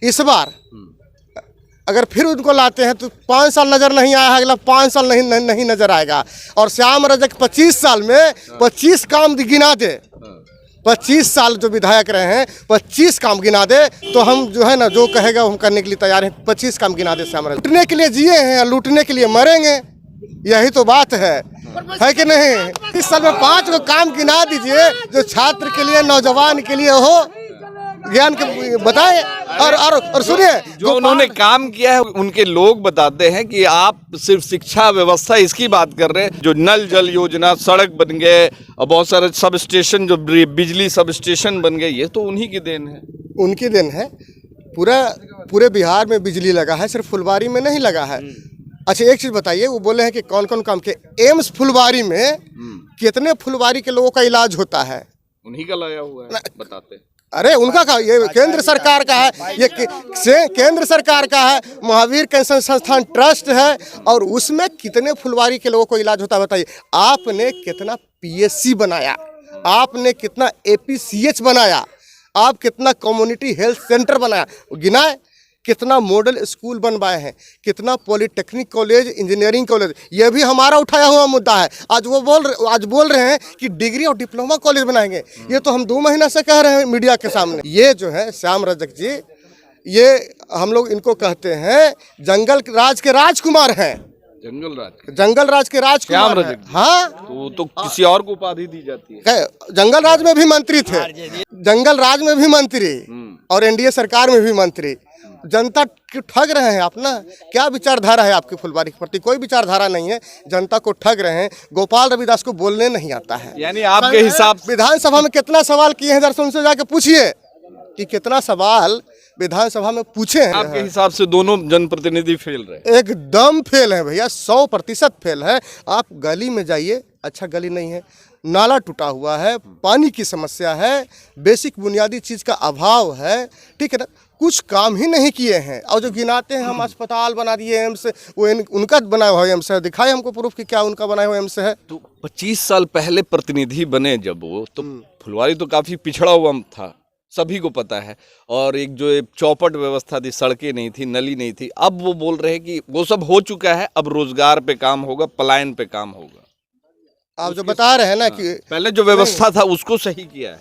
इस बार अगर फिर उनको लाते हैं तो 5 साल नज़र नहीं आया, अगला 5 साल नहीं नज़र आएगा। और श्याम रजक 25 साल में 25 काम गिना दे, 25 साल जो विधायक रहे हैं 25 काम गिना दे, तो हम जो है ना जो कहेगा हम करने के लिए तैयार हैं। 25 काम गिना दे श्याम रजक। लूटने के लिए जिए हैं, लूटने के लिए मरेंगे, यही तो बात है कि नहीं। इस साल में 5 गो काम गिना दीजिए जो छात्र के लिए, नौजवान के लिए हो, ज्ञान के बताएं। और सुनिए, जो उन्होंने काम किया है उनके लोग बताते हैं कि आप सिर्फ शिक्षा व्यवस्था इसकी बात कर रहे हैं। जो नल जल योजना, सड़क बन गए और बहुत सारे सब स्टेशन, जो बिजली सब स्टेशन बन गए, ये तो उन्हीं की देन है। उनकी देन है। पूरे बिहार में बिजली लगा है, सिर्फ फुलवारी में नहीं लगा है। अच्छा एक चीज़ बताइए, वो बोले हैं कि कौन कौन काम के। एम्स फुलवारी में कितने फुलवारी के लोगों का इलाज होता है? उन्हीं का लाया हुआ है, बताते। अरे उनका का, ये केंद्र सरकार का है, ये केंद्र सरकार का है। महावीर कैंसर संस्थान ट्रस्ट है, और उसमें कितने फुलवारी के लोगों को इलाज होता है बताइए। आपने कितना पीएचसी बनाया, आपने कितना एपीसीएच बनाया, आप कितना कम्युनिटी हेल्थ सेंटर बनाया, गिनाए। कितना मॉडल स्कूल बनवाए हैं, कितना पॉलिटेक्निक कॉलेज, इंजीनियरिंग कॉलेज, ये भी हमारा उठाया हुआ मुद्दा है। आज बोल रहे हैं कि डिग्री और डिप्लोमा कॉलेज बनाएंगे। ये तो हम 2 महीना से कह रहे हैं मीडिया के सामने। ये जो है श्याम रजक जी, ये हम लोग इनको कहते हैं जंगल राज के राजकुमार हैं। जंगल राज के राजकुमार हैं। हाँ, तो किसी और को उपाधि दी जाती है। जंगल राज में भी मंत्री थे, जंगल राज में भी मंत्री, और एनडीए सरकार में भी मंत्री। जनता ठग रहे हैं आप ना। क्या विचारधारा है आपकी फुलवारी के प्रति? कोई विचारधारा नहीं है, जनता को ठग रहे हैं। गोपाल रविदास को बोलने नहीं आता है। यानी आपके हिसाब विधानसभा में कितना सवाल किए हैं, दर्शन से जाके पूछिए कि कितना सवाल विधानसभा में पूछे हैं। आपके हिसाब से दोनों जनप्रतिनिधि फेल रहे? एकदम फेल है भैया, 100% फेल है। आप गली में जाइए, अच्छा गली नहीं है, नाला टूटा हुआ है, पानी की समस्या है, बेसिक बुनियादी चीज़ का अभाव है, ठीक है ना। कुछ काम ही नहीं किए हैं। और जो गिनाते हैं हम अस्पताल बना दिए, एम्स, वो उनका बनाया हुआ एम्स है। दिखाए हमको प्रूफ कि क्या उनका बनाया हुआ एम्स है। तो 25 साल पहले प्रतिनिधि बने जब वो, तो फुलवारी तो काफ़ी पिछड़ा हुआ था, सभी को पता है। और एक जो चौपट व्यवस्था थी, सड़कें नहीं थी, नली नहीं थी। अब वो बोल रहे हैं कि वो सब हो चुका है, अब रोजगार पे काम होगा, पलायन पे काम होगा। आप जो बता रहे हैं ना कि पहले जो व्यवस्था था उसको सही किया है।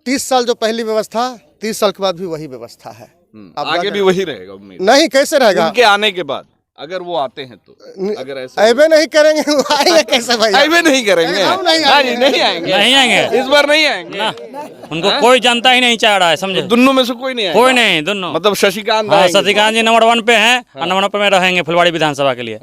30 साल जो पहली व्यवस्था, 30 साल के बाद भी वही व्यवस्था है। आगे भी वही रहेगा उम्मीद? नहीं, कैसे रहेगा? उनके आने के बाद अगर वो आते हैं तो, अगर ऐसा आएबे नहीं करेंगे, आएंगे कैसे भाई? आएबे नहीं करेंगे, नहीं आएंगे इस बार, नहीं आएंगे ना। उनको कोई जनता ही नहीं चाह रहा है, समझे? दोनों में से कोई नहीं आएगा? कोई नहीं, दोनों मतलब शशिकांत? हाँ, शशिकांत जी नंबर 1 पे हैं, और नंबर 1 पे में रहेंगे फुलवारी विधानसभा के लिए।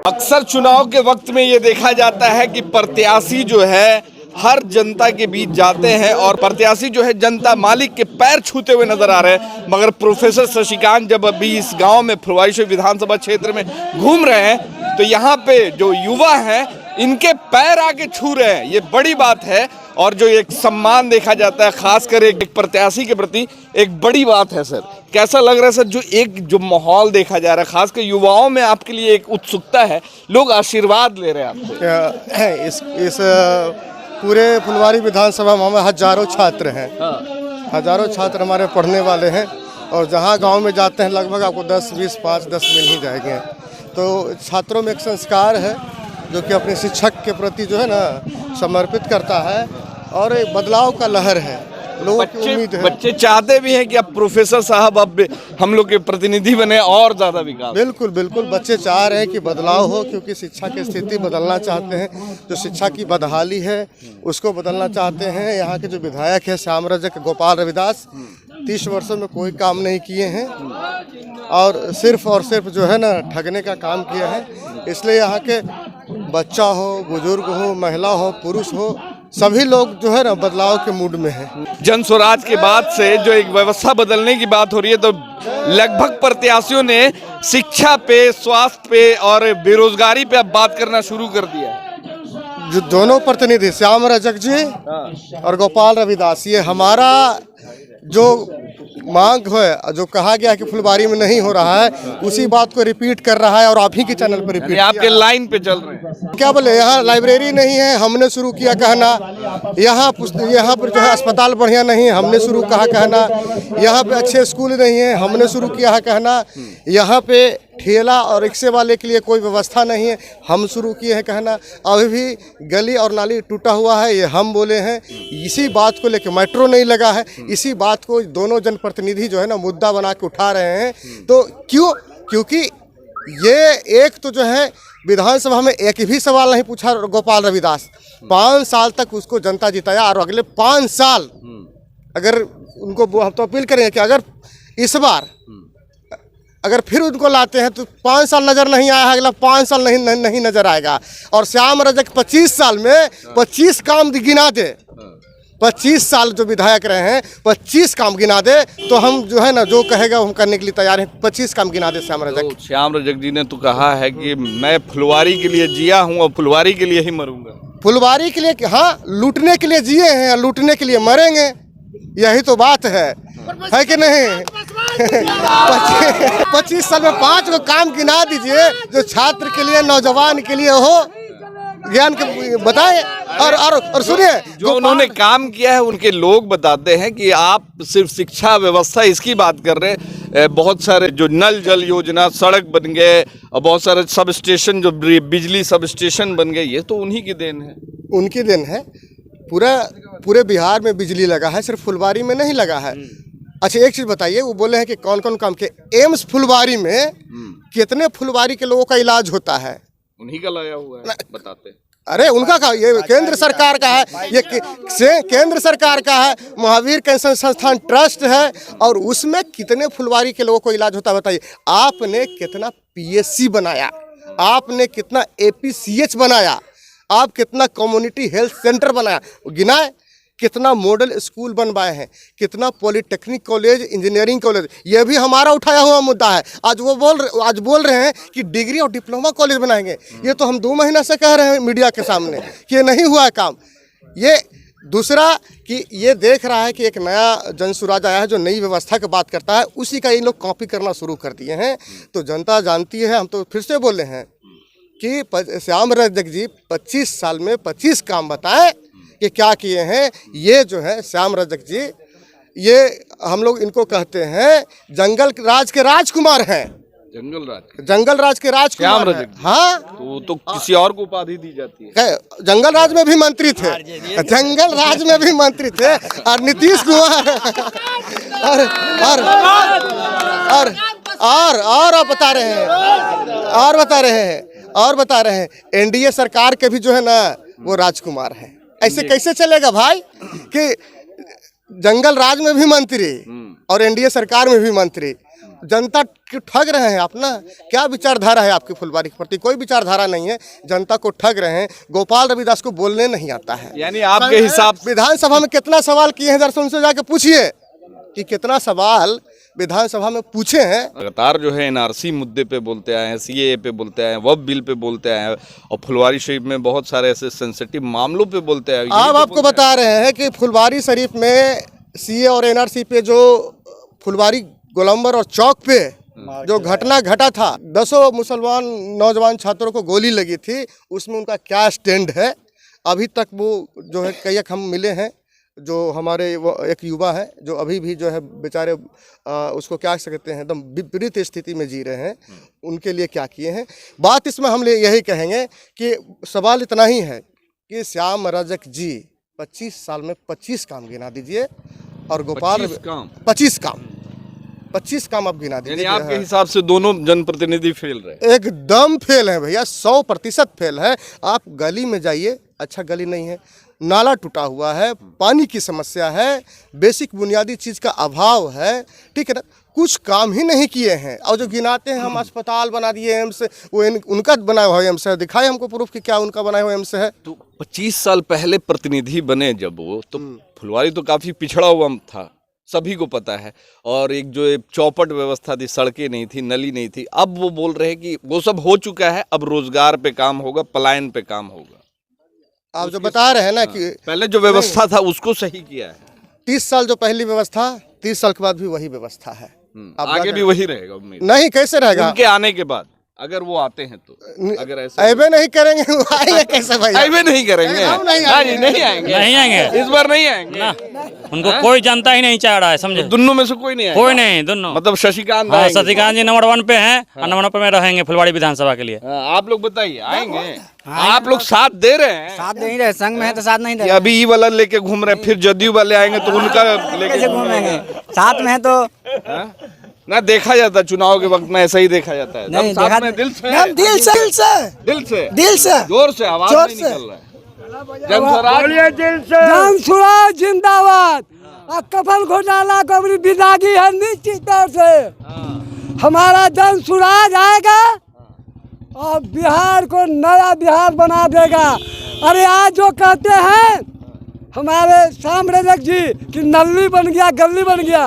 अक्सर चुनाव के वक्त में ये देखा जाता है कि प्रत्याशी जो है हर जनता के बीच जाते हैं, और प्रत्याशी जो है जनता मालिक के पैर छूते हुए नजर आ रहे हैं। मगर प्रोफेसर शशिकांत जब अभी इस गांव में फुलवारी विधानसभा क्षेत्र में घूम रहे हैं, तो यहाँ पे जो युवा हैं इनके पैर आके छू रहे हैं। ये बड़ी बात है, और जो एक सम्मान देखा जाता है खासकर एक प्रत्याशी के प्रति, एक बड़ी बात है। सर कैसा लग रहा है सर, जो माहौल देखा जा रहा है, खासकर युवाओं में आपके लिए एक उत्सुकता है, लोग आशीर्वाद ले रहे हैं आपसे? इस पूरे फुलवारी विधानसभा में हमें हजारों छात्र हैं। हजारों छात्र हमारे पढ़ने वाले हैं, और जहाँ गांव में जाते हैं लगभग आपको 10, 20, 5, 10 मिल ही जाएंगे। तो छात्रों में एक संस्कार है जो कि अपने शिक्षक के प्रति जो है ना समर्पित करता है, और एक बदलाव का लहर है, लोगों की उम्मीद है। बच्चे चाहते भी हैं कि अब प्रोफेसर साहब अब हम लोग के प्रतिनिधि बने और ज़्यादा विकास। बिल्कुल बिल्कुल, बच्चे चाह रहे हैं कि बदलाव हो, क्योंकि शिक्षा की स्थिति बदलना चाहते हैं। जो शिक्षा की बदहाली है उसको बदलना चाहते हैं। यहाँ के जो विधायक है श्याम रजक गोपाल रविदास, 30 वर्षों में कोई काम नहीं किए हैं, और सिर्फ जो है ना ठगने का काम किया है। इसलिए यहाँ के बच्चा हो, बुजुर्ग हो, महिला हो, पुरुष हो, सभी लोग जो है ना बदलाव के मूड में हैं। जन स्वराज के बाद से जो एक व्यवस्था बदलने की बात हो रही है, तो लगभग प्रत्याशियों ने शिक्षा पे, स्वास्थ्य पे और बेरोजगारी पे अब बात करना शुरू कर दिया है। जो दोनों प्रतिनिधि श्याम रजक जी और गोपाल रविदास, ये हमारा जो मांग है, जो कहा गया कि फुलवारी में नहीं हो रहा है, उसी बात को रिपीट कर रहा है और आप ही के चैनल पर रिपीट आपके लाइन पे चल रहे हैं। क्या बोले, यहाँ लाइब्रेरी नहीं है, हमने शुरू किया कहना। यहाँ पर जो है अस्पताल बढ़िया नहीं है, हमने शुरू कहा कहना। यहाँ पे अच्छे स्कूल नहीं है, हमने शुरू किया है कहना। यहाँ पे ठेला और रिक्शे वाले के लिए कोई व्यवस्था नहीं है, हम शुरू किए हैं कहना। अभी भी गली और नाली टूटा हुआ है, ये हम बोले हैं। इसी बात को लेकर मेट्रो नहीं लगा है, इसी बात को दोनों जनप्रतिनिधि जो है ना मुद्दा बना के उठा रहे हैं। तो क्यों? क्योंकि ये एक तो जो है विधानसभा में एक भी सवाल नहीं पूछा गोपाल रविदास। 5 साल तक उसको जनता जिताया और अगले 5 साल अगर उनको हम तो अपील करेंगे कि अगर इस बार अगर फिर उनको लाते हैं तो 5 साल नज़र नहीं आया है, अगला 5 साल नहीं नज़र आएगा। और श्याम रजक 25 साल में 25 काम गिना दे, 25 साल जो विधायक रहे हैं 25 काम गिना दे, तो हम जो है ना जो कहेगा हम करने के लिए तैयार हैं। 25 काम गिना दे श्याम रजक। तो श्याम रजक जी ने तो कहा है कि मैं फुलवारी के लिए जिया हूँ और फुलवारी के लिए ही मरूंगा। फुलवारी के लिए, हाँ, लूटने के लिए जिए हैं, लूटने के लिए मरेंगे, यही तो बात है कि नहीं? 25 साल में 5 को काम गिना दीजिए जो छात्र के लिए, नौजवान के लिए हो, ज्ञान के बताएं। और सुनिए, जो उन्होंने काम किया है उनके लोग बताते हैं कि आप सिर्फ शिक्षा व्यवस्था इसकी बात कर रहे हैं। बहुत सारे जो नल जल योजना, सड़क बन गए और बहुत सारे सब स्टेशन, जो बिजली सब स्टेशन बन गए, ये तो उन्हीं की देन है। उनकी देन है। पूरे बिहार में बिजली लगा है, सिर्फ फुलवारी में नहीं लगा है। अच्छा, एक चीज़ बताइए, वो बोले हैं कि कौन कौन काम किए। एम्स फुलवारी में कितने फुलवारी के लोगों का इलाज होता है? उन्हीं का लगा हुआ है, बताते। अरे उनका का, ये केंद्र सरकार का है, ये केंद्र सरकार का है। महावीर कैंसर संस्थान ट्रस्ट है और उसमें कितने फुलवारी के लोगों को इलाज होता है बताइए। आपने कितना PSC बनाया, आपने कितना APCH बनाया, आप कितना कम्युनिटी हेल्थ सेंटर बनाया, गिनाए। कितना मॉडल स्कूल बनवाए हैं, कितना पॉलिटेक्निक कॉलेज, इंजीनियरिंग कॉलेज, ये भी हमारा उठाया हुआ मुद्दा है। आज बोल रहे हैं कि डिग्री और डिप्लोमा कॉलेज बनाएंगे। ये तो हम 2 महीना से कह रहे हैं मीडिया के सामने कि ये नहीं हुआ है काम। ये दूसरा कि ये देख रहा है कि एक नया जनसुराज आया है जो नई व्यवस्था की बात करता है, उसी का इन लोग कॉपी करना शुरू कर दिए हैं। तो जनता जानती है, हम तो फिर से बोले हैं कि श्याम रजक जी 25 साल में 25 काम बताएं कि क्या किए हैं। ये जो है श्याम रजक जी, ये हम लोग इनको कहते हैं जंगल राज के राजकुमार हैं। जंगल राज के राजकुमार हैं। हाँ, तो किसी और को उपाधि दी जाती है। जंगल राज में भी मंत्री थे, जंगल राज में भी मंत्री थे। और नीतीश कुमार और आप बता रहे हैं, और बता रहे हैं NDA सरकार के भी जो है ना वो राजकुमार हैं। ऐसे कैसे चलेगा भाई कि जंगल राज में भी मंत्री और NDA सरकार में भी मंत्री? जनता ठग रहे हैं आप ना। क्या विचारधारा है आपकी फुलवारी के प्रति? कोई विचारधारा नहीं है, जनता को ठग रहे हैं। गोपाल रविदास को बोलने नहीं आता है। यानी आपके हिसाब विधानसभा में कितना सवाल किए हैं, जरा उनसे जाके पूछिए कि कितना सवाल विधानसभा में पूछे हैं। लगातार जो है NRC मुद्दे पे बोलते आए हैं, CAA पे बोलते आए हैं, वक्फ बिल पे बोलते आए हैं और फुलवारी शरीफ में बहुत सारे ऐसे सेंसिटिव मामलों पे बोलते आए हैं। अब आपको बता रहे हैं कि फुलवारी शरीफ में CAA और NRC पे जो फुलवारी गोलंबर और चौक पे जो घटना घटा था, 10 मुसलमान नौजवान छात्रों को गोली लगी थी, उसमें उनका क्या स्टैंड है अभी तक? वो जो है कई हम मिले हैं, जो हमारे वो एक युवा है जो अभी भी जो है बेचारे उसको क्या कहते हैं, एकदम विपरीत स्थिति में जी रहे हैं। उनके लिए क्या किए हैं? बात इसमें हम यही कहेंगे कि सवाल इतना ही है कि श्याम रजक जी 25 साल में 25 काम गिना दीजिए और गोपाल 25 काम आप गिना दीजिए। आपके हिसाब से दोनों जनप्रतिनिधि फेल रहे? एकदम फेल है भैया, 100% फेल है। आप गली में जाइए, अच्छा गली नहीं है, नाला टूटा हुआ है, पानी की समस्या है, बेसिक बुनियादी चीज़ का अभाव है, ठीक है ना? कुछ काम ही नहीं किए हैं। और जो गिनाते हैं हम अस्पताल बना दिए एम्स, वो उनका बनाया हुआ एम्स है। दिखाए हमको प्रूफ कि क्या उनका बनाया हुआ एम्स है। तो 25 साल पहले प्रतिनिधि बने जब वो, तो फुलवारी तो काफ़ी पिछड़ा हुआ था, सभी को पता है। और एक जो चौपट व्यवस्था थी, सड़कें नहीं थी, नली नहीं थी। अब वो बोल रहे हैं कि वो सब हो चुका है, अब रोजगार पे काम होगा, पलायन पे काम होगा। आप जो बता रहे हैं ना कि पहले जो व्यवस्था था उसको सही किया है। 30 साल जो पहली व्यवस्था 30 साल के बाद भी वही व्यवस्था है। अब आगे भी वही रहेगा उम्मीद। नहीं, कैसे रहेगा? उनके आने के बाद अगर वो आते हैं तो, अगर ऐसा ऐबे नहीं करेंगे वो आएंगे कैसे भाई? ऐबे नहीं करेंगे, हम नहीं हाँ जी, नहीं आएंगे, नहीं आएंगे इस बार नहीं आएंगे ना, उनको कोई जनता ही नहीं चाह रहा है, समझे? दोनों में से कोई नहीं आएगा? कोई नहीं, दोनों मतलब शशिकांत हाँ, आएंगे? शशिकांत जी नंबर 1 पे हैं और नंबर 1 पे में रहेंगे फुलवाड़ी विधानसभा के लिए। आप लोग बताइए, आएंगे? आप लोग साथ दे रहे हैं? साथ नहीं रहे, संग में है तो साथ नहीं दे या अभी ई वाला लेके घूम रहे हैं, फिर जदयू वाले आएंगे तो उनका लेके कैसे घूमेंगे? साथ में है तो हाँ? ना देखा जाता है चुनाव के वक्त में, ऐसा ही देखा जाता है। नहीं, सब साथ देखा- में दिल से, हम दिल से दिल से जोर से आवाज जोर नहीं से। निकल रहा है। जन स्वराज जन स्वराज जिंदाबाद। और कफन घोटाला को अपनी विदागी है निश्चित तौर से। हमारा जन स्वराज आएगा और बिहार को नया बिहार बना देगा। अरे आज जो कहते हैं हमारे सामने जी कि नल्ली बन गया, गली बन गया,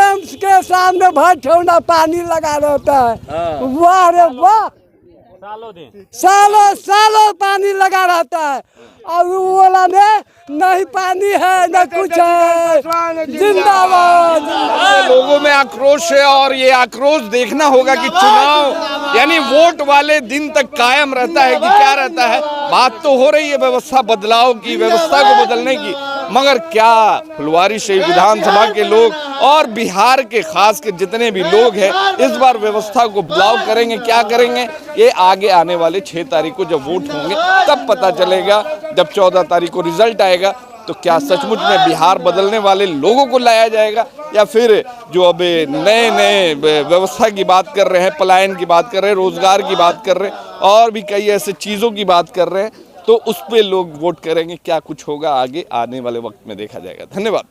एम्स के सामने भर ठेवना पानी लगा रहता है। वाह रे वाह, सालों सालों पानी लगा रहता है और वो वाला में नहीं पानी है न कुछ है। जिंदाबाद। लोगों में आक्रोश है और ये आक्रोश देखना होगा कि चुनाव यानी वोट वाले दिन तक कायम रहता है कि क्या रहता है। बात तो हो रही है व्यवस्था बदलाव की, व्यवस्था को बदलने की, मगर क्या फुलवारीशरीफ विधानसभा के लोग और बिहार के खास के जितने भी लोग हैं इस बार व्यवस्था को बदलाव करेंगे, क्या करेंगे, ये आगे आने वाले 6 तारीख को जब वोट होंगे तब पता चलेगा। जब 14 तारीख को रिजल्ट आएगा तो क्या सचमुच में बिहार बदलने वाले लोगों को लाया जाएगा या फिर जो अब नए नए व्यवस्था की बात कर रहे हैं, पलायन की बात कर रहे हैं, रोजगार की बात कर रहे हैं और भी कई ऐसे चीज़ों की बात कर रहे हैं, तो उस पे लोग वोट करेंगे। क्या कुछ होगा आगे आने वाले वक्त में देखा जाएगा। धन्यवाद।